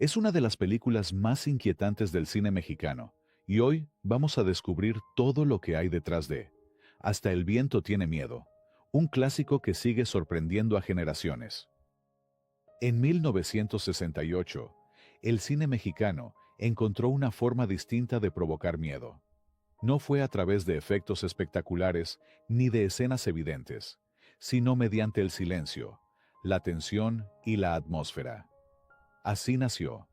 Es una de las películas más inquietantes del cine mexicano, y hoy vamos a descubrir todo lo que hay detrás de Hasta el viento tiene miedo, un clásico que sigue sorprendiendo a generaciones. En 1968, el cine mexicano encontró una forma distinta de provocar miedo. No fue a través de efectos espectaculares ni de escenas evidentes, sino mediante el silencio, la tensión y la atmósfera. Así nació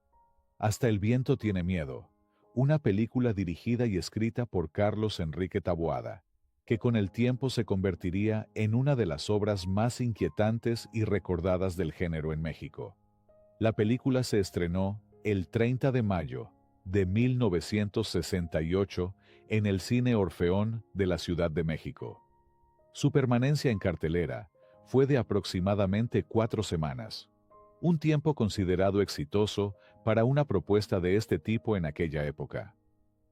Hasta el viento tiene miedo, una película dirigida y escrita por Carlos Enrique Taboada, que con el tiempo se convertiría en una de las obras más inquietantes y recordadas del género en México. La película se estrenó el 30 de mayo de 1968 en el Cine Orfeón de la Ciudad de México. Su permanencia en cartelera fue de aproximadamente 4 semanas, un tiempo considerado exitoso para una propuesta de este tipo en aquella época.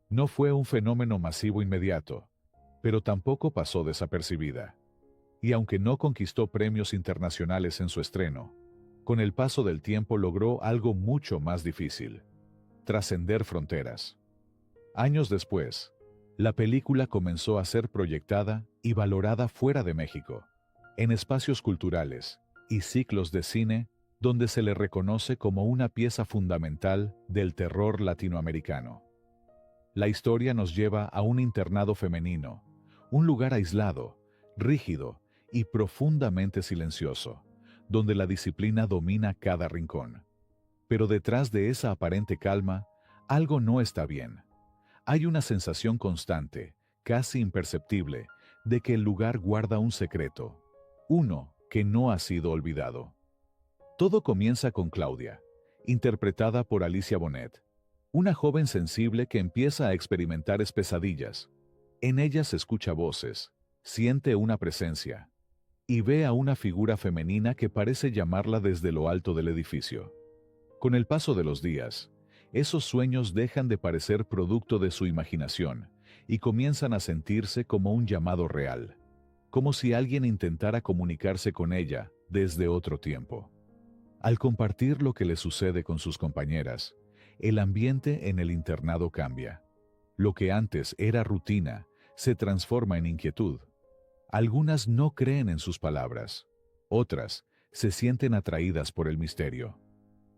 No fue un fenómeno masivo inmediato, pero tampoco pasó desapercibida. Y aunque no conquistó premios internacionales en su estreno, con el paso del tiempo logró algo mucho más difícil: trascender fronteras. Años después, la película comenzó a ser proyectada y valorada fuera de México, en espacios culturales y ciclos de cine donde se le reconoce como una pieza fundamental del terror latinoamericano. La historia nos lleva a un internado femenino, un lugar aislado, rígido y profundamente silencioso, donde la disciplina domina cada rincón. Pero detrás de esa aparente calma, algo no está bien. Hay una sensación constante, casi imperceptible, de que el lugar guarda un secreto, uno que no ha sido olvidado. Todo comienza con Claudia, interpretada por Alicia Bonet, una joven sensible que empieza a experimentar pesadillas. En ellas escucha voces, siente una presencia y ve a una figura femenina que parece llamarla desde lo alto del edificio. Con el paso de los días, esos sueños dejan de parecer producto de su imaginación y comienzan a sentirse como un llamado real, como si alguien intentara comunicarse con ella desde otro tiempo. Al compartir lo que le sucede con sus compañeras, el ambiente en el internado cambia. Lo que antes era rutina se transforma en inquietud. Algunas no creen en sus palabras, otras se sienten atraídas por el misterio.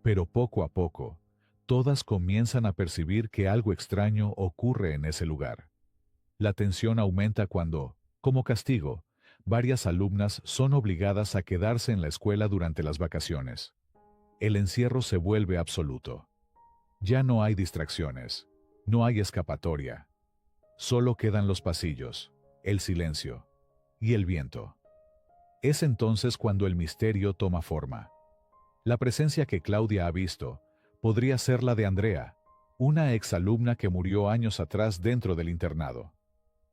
Pero poco a poco, todas comienzan a percibir que algo extraño ocurre en ese lugar. La tensión aumenta cuando, como castigo, varias alumnas son obligadas a quedarse en la escuela durante las vacaciones. El encierro se vuelve absoluto. Ya no hay distracciones, no hay escapatoria. Solo quedan los pasillos, el silencio y el viento. Es entonces cuando el misterio toma forma. La presencia que Claudia ha visto podría ser la de Andrea, una exalumna que murió años atrás dentro del internado.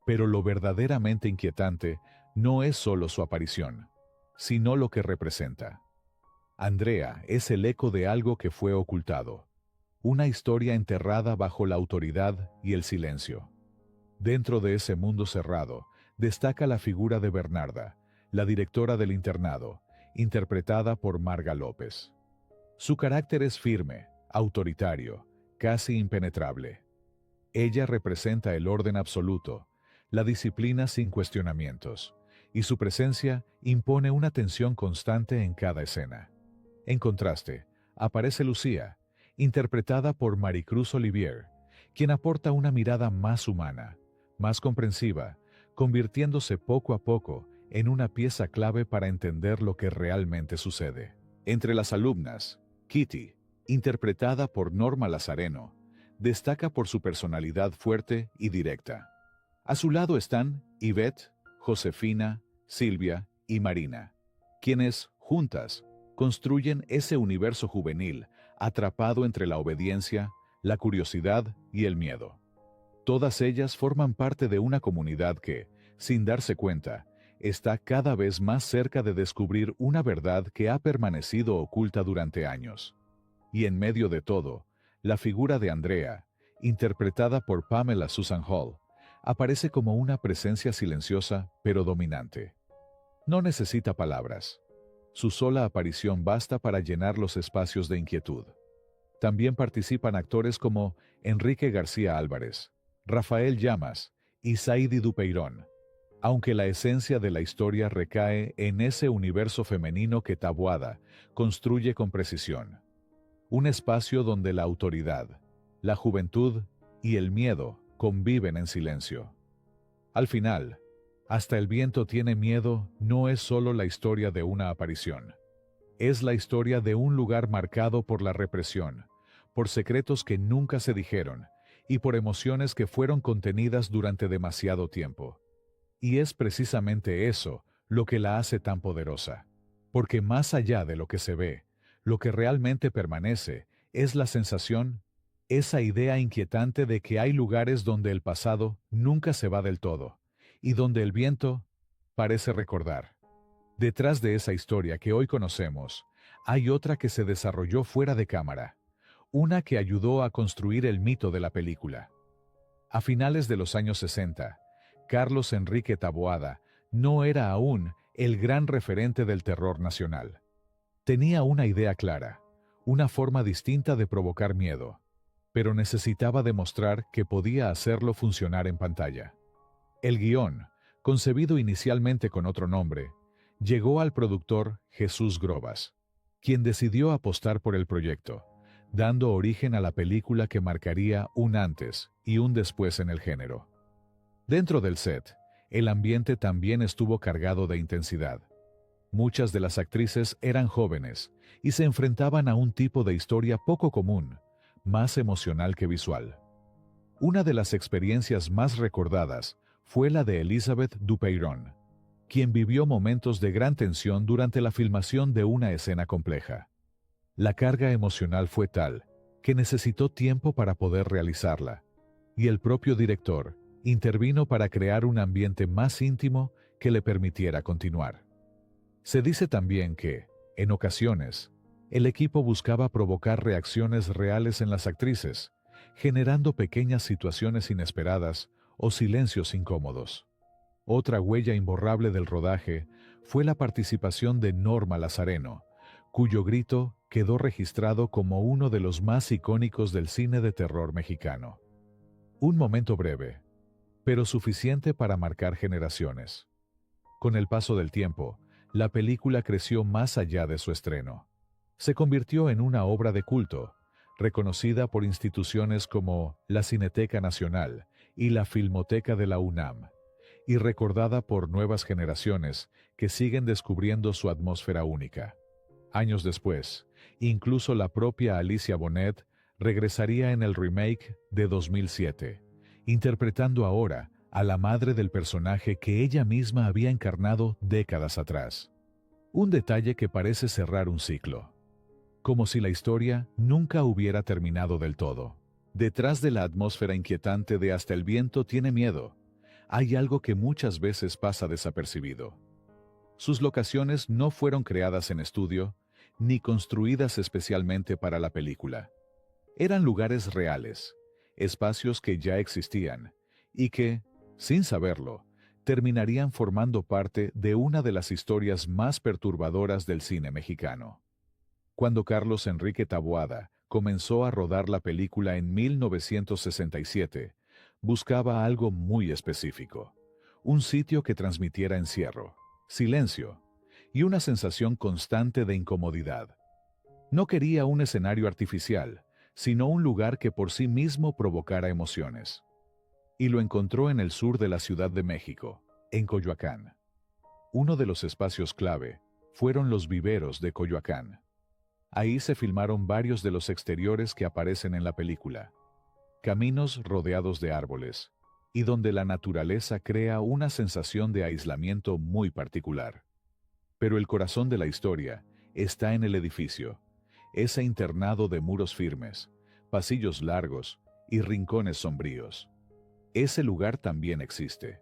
Pero lo verdaderamente inquietante no es solo su aparición, sino lo que representa. Andrea es el eco de algo que fue ocultado, una historia enterrada bajo la autoridad y el silencio. Dentro de ese mundo cerrado, destaca la figura de Bernarda, la directora del internado, interpretada por Marga López. Su carácter es firme, autoritario, casi impenetrable. Ella representa el orden absoluto, la disciplina sin cuestionamientos, y su presencia impone una tensión constante en cada escena. En contraste, aparece Lucía, interpretada por Maricruz Olivier, quien aporta una mirada más humana, más comprensiva, convirtiéndose poco a poco en una pieza clave para entender lo que realmente sucede. Entre las alumnas, Kitty, interpretada por Norma Lazareno, destaca por su personalidad fuerte y directa. A su lado están Ivette, Josefina, Silvia y Marina, quienes, juntas, construyen ese universo juvenil atrapado entre la obediencia, la curiosidad y el miedo. Todas ellas forman parte de una comunidad que, sin darse cuenta, está cada vez más cerca de descubrir una verdad que ha permanecido oculta durante años. Y en medio de todo, la figura de Andrea, interpretada por Pamela Susan Hall, aparece como una presencia silenciosa pero dominante. No necesita palabras. Su sola aparición basta para llenar los espacios de inquietud. También participan actores como Enrique García Álvarez, Rafael Llamas y Saidi Dupeirón, aunque la esencia de la historia recae en ese universo femenino que Taboada construye con precisión. Un espacio donde la autoridad, la juventud y el miedo conviven en silencio. Al final, Hasta el viento tiene miedo no es solo la historia de una aparición. Es la historia de un lugar marcado por la represión, por secretos que nunca se dijeron y por emociones que fueron contenidas durante demasiado tiempo. Y es precisamente eso lo que la hace tan poderosa. Porque más allá de lo que se ve, lo que realmente permanece es la sensación, esa idea inquietante de que hay lugares donde el pasado nunca se va del todo, y donde el viento parece recordar. Detrás de esa historia que hoy conocemos, hay otra que se desarrolló fuera de cámara, una que ayudó a construir el mito de la película. A finales de los años 60, Carlos Enrique Taboada no era aún el gran referente del terror nacional. Tenía una idea clara, una forma distinta de provocar miedo, pero necesitaba demostrar que podía hacerlo funcionar en pantalla. El guión, concebido inicialmente con otro nombre, llegó al productor Jesús Grobas, quien decidió apostar por el proyecto, dando origen a la película que marcaría un antes y un después en el género. Dentro del set, el ambiente también estuvo cargado de intensidad. Muchas de las actrices eran jóvenes y se enfrentaban a un tipo de historia poco común, más emocional que visual. Una de las experiencias más recordadas fue la de Elizabeth Dupeirón, quien vivió momentos de gran tensión durante la filmación de una escena compleja. La carga emocional fue tal que necesitó tiempo para poder realizarla, y el propio director intervino para crear un ambiente más íntimo que le permitiera continuar. Se dice también que, en ocasiones, el equipo buscaba provocar reacciones reales en las actrices, generando pequeñas situaciones inesperadas o silencios incómodos. Otra huella imborrable del rodaje fue la participación de Norma Lazareno, cuyo grito quedó registrado como uno de los más icónicos del cine de terror mexicano. Un momento breve, pero suficiente para marcar generaciones. Con el paso del tiempo, la película creció más allá de su estreno. Se convirtió en una obra de culto, reconocida por instituciones como la Cineteca Nacional y la Filmoteca de la UNAM, y recordada por nuevas generaciones que siguen descubriendo su atmósfera única. Años después, incluso la propia Alicia Bonet regresaría en el remake de 2007, interpretando ahora a la madre del personaje que ella misma había encarnado décadas atrás. Un detalle que parece cerrar un ciclo, como si la historia nunca hubiera terminado del todo. Detrás de la atmósfera inquietante de Hasta el viento tiene miedo, hay algo que muchas veces pasa desapercibido. Sus locaciones no fueron creadas en estudio, ni construidas especialmente para la película. Eran lugares reales, espacios que ya existían, y que, sin saberlo, terminarían formando parte de una de las historias más perturbadoras del cine mexicano. Cuando Carlos Enrique Taboada comenzó a rodar la película en 1967, buscaba algo muy específico, un sitio que transmitiera encierro, silencio y una sensación constante de incomodidad. No quería un escenario artificial, sino un lugar que por sí mismo provocara emociones. Y lo encontró en el sur de la Ciudad de México, en Coyoacán. Uno de los espacios clave fueron los viveros de Coyoacán. Ahí se filmaron varios de los exteriores que aparecen en la película. Caminos rodeados de árboles, y donde la naturaleza crea una sensación de aislamiento muy particular. Pero el corazón de la historia está en el edificio, ese internado de muros firmes, pasillos largos y rincones sombríos. Ese lugar también existe.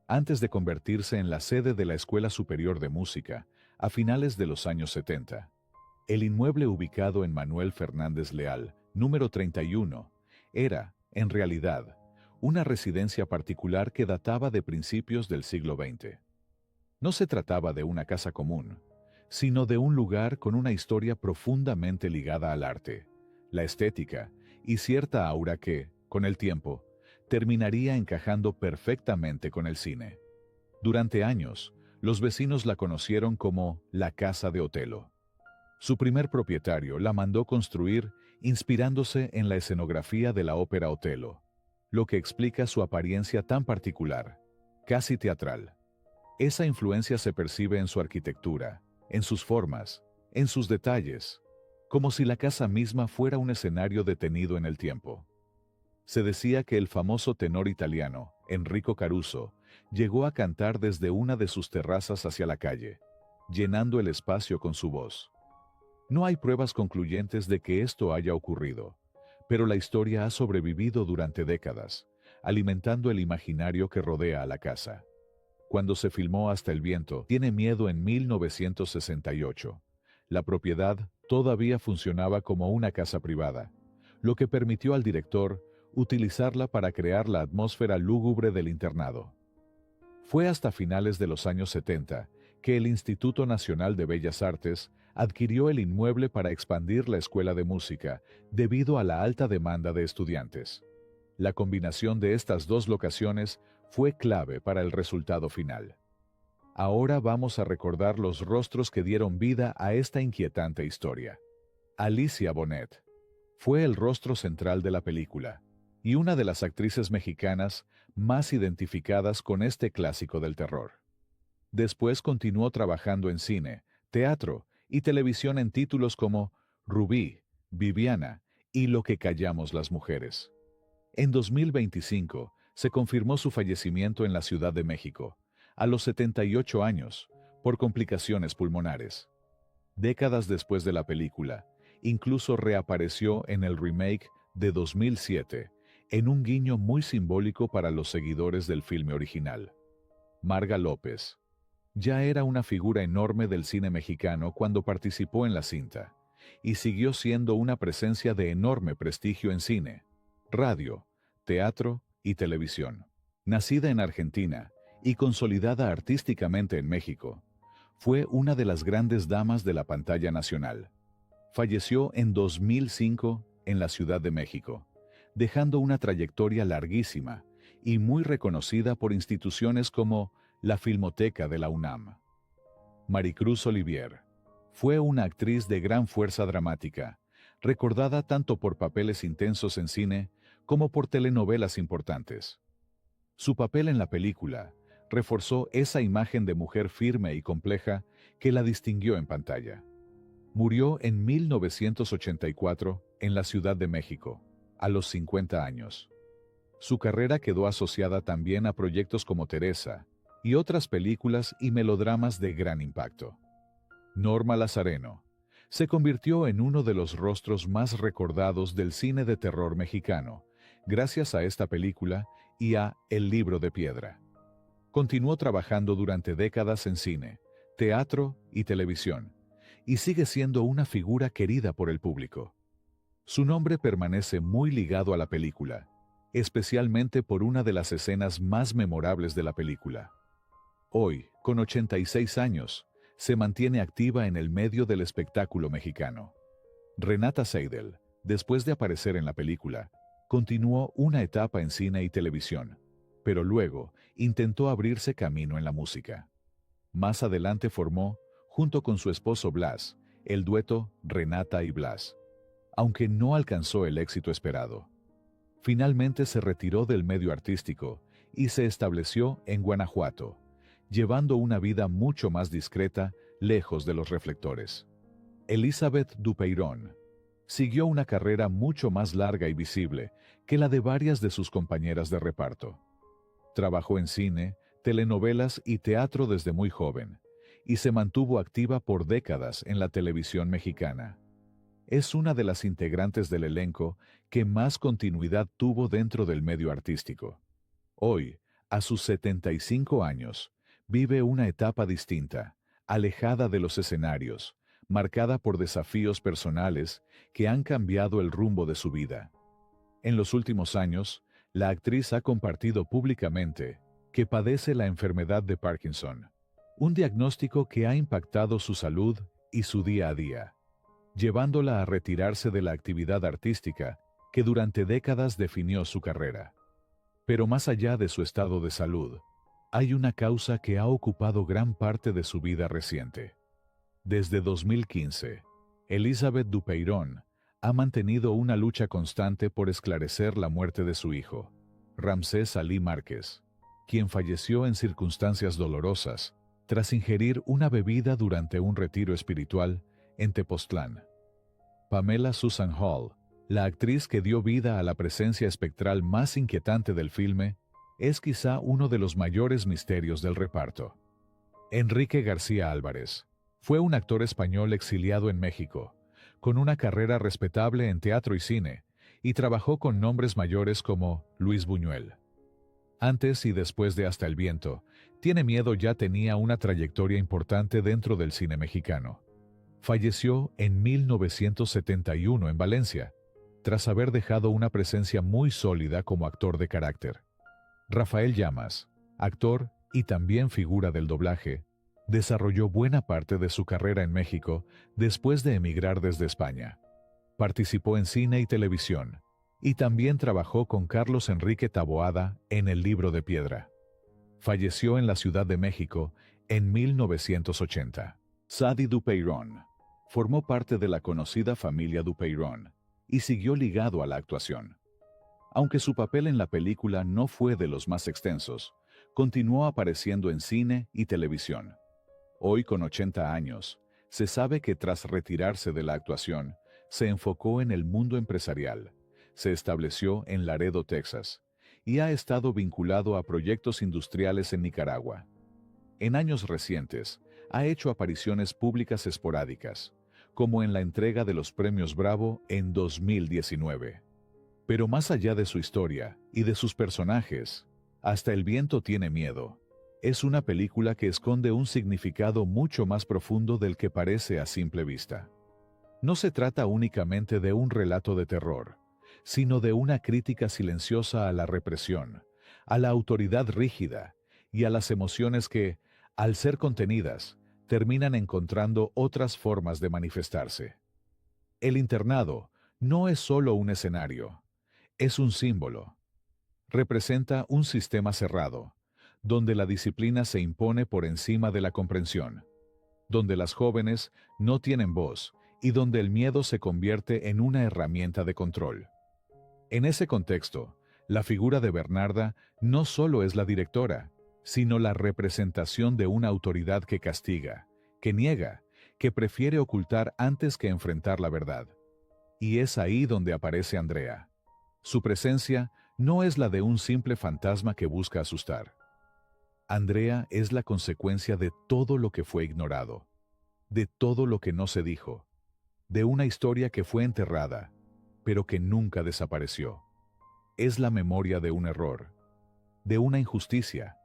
Antes de convertirse en la sede de la Escuela Superior de Música, a finales de los años 70, el inmueble ubicado en Manuel Fernández Leal, número 31, era, en realidad, una residencia particular que databa de principios del siglo XX. No se trataba de una casa común, sino de un lugar con una historia profundamente ligada al arte, la estética y cierta aura que, con el tiempo, terminaría encajando perfectamente con el cine. Durante años, los vecinos la conocieron como la Casa de Otelo. Su primer propietario la mandó construir inspirándose en la escenografía de la ópera Otelo, lo que explica su apariencia tan particular, casi teatral. Esa influencia se percibe en su arquitectura, en sus formas, en sus detalles, como si la casa misma fuera un escenario detenido en el tiempo. Se decía que el famoso tenor italiano, Enrico Caruso, llegó a cantar desde una de sus terrazas hacia la calle, llenando el espacio con su voz. No hay pruebas concluyentes de que esto haya ocurrido, pero la historia ha sobrevivido durante décadas, alimentando el imaginario que rodea a la casa. Cuando se filmó Hasta el viento tiene miedo en 1968, la propiedad todavía funcionaba como una casa privada, lo que permitió al director utilizarla para crear la atmósfera lúgubre del internado. Fue hasta finales de los años 70 que el Instituto Nacional de Bellas Artes adquirió el inmueble para expandir la escuela de música debido a la alta demanda de estudiantes. La combinación de estas dos locaciones fue clave para el resultado final. Ahora vamos a recordar los rostros que dieron vida a esta inquietante historia. Alicia Bonet fue el rostro central de la película y una de las actrices mexicanas más identificadas con este clásico del terror. Después continuó trabajando en cine, teatro y televisión en títulos como Rubí, Viviana y Lo que callamos las mujeres. En 2025 se confirmó su fallecimiento en la Ciudad de México, a los 78 años, por complicaciones pulmonares. Décadas después de la película, incluso reapareció en el remake de 2007, en un guiño muy simbólico para los seguidores del filme original. Marga López ya era una figura enorme del cine mexicano cuando participó en la cinta, y siguió siendo una presencia de enorme prestigio en cine, radio, teatro y televisión. Nacida en Argentina y consolidada artísticamente en México, fue una de las grandes damas de la pantalla nacional. Falleció en 2005 en la Ciudad de México, dejando una trayectoria larguísima y muy reconocida por instituciones como la Filmoteca de la UNAM. Maricruz Olivier fue una actriz de gran fuerza dramática, recordada tanto por papeles intensos en cine como por telenovelas importantes. Su papel en la película reforzó esa imagen de mujer firme y compleja que la distinguió en pantalla. Murió en 1984 en la Ciudad de México, a los 50 años. Su carrera quedó asociada también a proyectos como Teresa y otras películas y melodramas de gran impacto. Norma Lazareno se convirtió en uno de los rostros más recordados del cine de terror mexicano, gracias a esta película y a El libro de piedra. Continuó trabajando durante décadas en cine, teatro y televisión, y sigue siendo una figura querida por el público. Su nombre permanece muy ligado a la película, especialmente por una de las escenas más memorables de la película. Hoy, con 86 años, se mantiene activa en el medio del espectáculo mexicano. Renata Seidel, después de aparecer en la película, continuó una etapa en cine y televisión, pero luego intentó abrirse camino en la música. Más adelante formó, junto con su esposo Blas, el dueto Renata y Blas, aunque no alcanzó el éxito esperado. Finalmente se retiró del medio artístico y se estableció en Guanajuato, llevando una vida mucho más discreta, lejos de los reflectores. Elizabeth Dupeirón siguió una carrera mucho más larga y visible que la de varias de sus compañeras de reparto. Trabajó en cine, telenovelas y teatro desde muy joven, y se mantuvo activa por décadas en la televisión mexicana. Es una de las integrantes del elenco que más continuidad tuvo dentro del medio artístico. Hoy, a sus 75 años, vive una etapa distinta, alejada de los escenarios, marcada por desafíos personales que han cambiado el rumbo de su vida. En los últimos años, la actriz ha compartido públicamente que padece la enfermedad de Parkinson, un diagnóstico que ha impactado su salud y su día a día. llevándola a retirarse de la actividad artística que durante décadas definió su carrera. Pero más allá de su estado de salud, hay una causa que ha ocupado gran parte de su vida reciente. Desde 2015, Elizabeth Dupeyron ha mantenido una lucha constante por esclarecer la muerte de su hijo, Ramsés Ali Márquez, quien falleció en circunstancias dolorosas tras ingerir una bebida durante un retiro espiritual en Tepoztlán. Pamela Susan Hall, la actriz que dio vida a la presencia espectral más inquietante del filme, es quizá uno de los mayores misterios del reparto. Enrique García Álvarez fue un actor español exiliado en México, con una carrera respetable en teatro y cine, y trabajó con nombres mayores como Luis Buñuel. Antes y después de Hasta el viento, Tiene miedo ya tenía una trayectoria importante dentro del cine mexicano. Falleció en 1971 en Valencia, tras haber dejado una presencia muy sólida como actor de carácter. Rafael Llamas, actor y también figura del doblaje, desarrolló buena parte de su carrera en México después de emigrar desde España. Participó en cine y televisión, y también trabajó con Carlos Enrique Taboada en El libro de piedra. Falleció en la Ciudad de México en 1980. Sadi Dupeyron formó parte de la conocida familia Dupeyron y siguió ligado a la actuación. Aunque su papel en la película no fue de los más extensos, continuó apareciendo en cine y televisión. Hoy, con 80 años, se sabe que tras retirarse de la actuación, se enfocó en el mundo empresarial. Se estableció en Laredo, Texas, y ha estado vinculado a proyectos industriales en Nicaragua. En años recientes, ha hecho apariciones públicas esporádicas, como en la entrega de los Premios Bravo en 2019. Pero más allá de su historia y de sus personajes, Hasta el viento tiene miedo es una película que esconde un significado mucho más profundo del que parece a simple vista. No se trata únicamente de un relato de terror, sino de una crítica silenciosa a la represión, a la autoridad rígida y a las emociones que, al ser contenidas, terminan encontrando otras formas de manifestarse. El internado no es solo un escenario, es un símbolo. Representa un sistema cerrado, donde la disciplina se impone por encima de la comprensión, donde las jóvenes no tienen voz y donde el miedo se convierte en una herramienta de control. En ese contexto, la figura de Bernarda no solo es la directora, sino la representación de una autoridad que castiga, que niega, que prefiere ocultar antes que enfrentar la verdad. Y es ahí donde aparece Andrea. Su presencia no es la de un simple fantasma que busca asustar. Andrea es la consecuencia de todo lo que fue ignorado, de todo lo que no se dijo, de una historia que fue enterrada, pero que nunca desapareció. Es la memoria de un error, de una injusticia,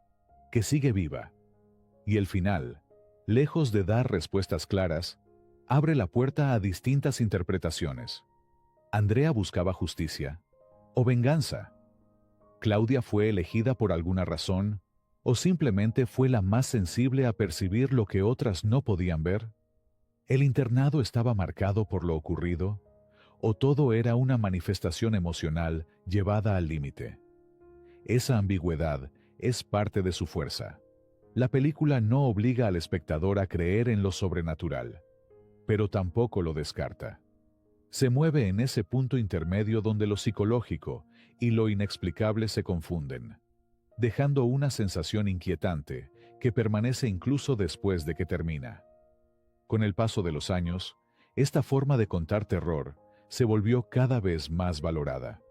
que sigue viva. Y el final, lejos de dar respuestas claras, abre la puerta a distintas interpretaciones. ¿Andrea buscaba justicia o venganza? ¿Claudia fue elegida por alguna razón o simplemente fue la más sensible a percibir lo que otras no podían ver? ¿El internado estaba marcado por lo ocurrido o todo era una manifestación emocional llevada al límite? Esa ambigüedad es parte de su fuerza. La película no obliga al espectador a creer en lo sobrenatural, pero tampoco lo descarta. Se mueve en ese punto intermedio donde lo psicológico y lo inexplicable se confunden, dejando una sensación inquietante que permanece incluso después de que termina. Con el paso de los años, esta forma de contar terror se volvió cada vez más valorada.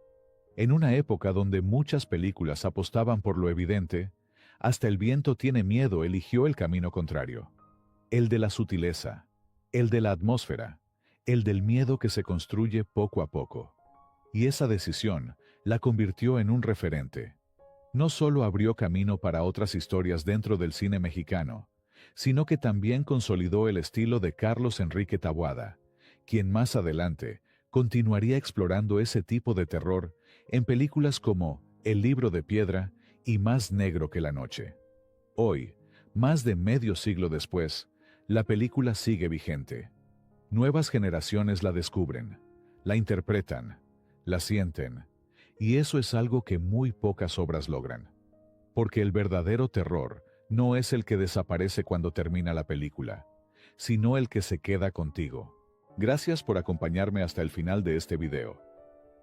En una época donde muchas películas apostaban por lo evidente, Hasta el viento tiene miedo eligió el camino contrario, el de la sutileza, el de la atmósfera, el del miedo que se construye poco a poco. Y esa decisión la convirtió en un referente. No solo abrió camino para otras historias dentro del cine mexicano, sino que también consolidó el estilo de Carlos Enrique Taboada, quien más adelante continuaría explorando ese tipo de terror en películas como El libro de piedra y Más negro que la noche. Hoy, más de medio siglo después, la película sigue vigente. Nuevas generaciones la descubren, la interpretan, la sienten, y eso es algo que muy pocas obras logran. Porque el verdadero terror no es el que desaparece cuando termina la película, sino el que se queda contigo. Gracias por acompañarme hasta el final de este video.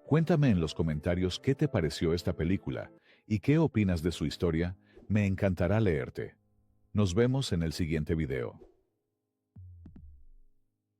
Cuéntame en los comentarios qué te pareció esta película y qué opinas de su historia, me encantará leerte. Nos vemos en el siguiente video.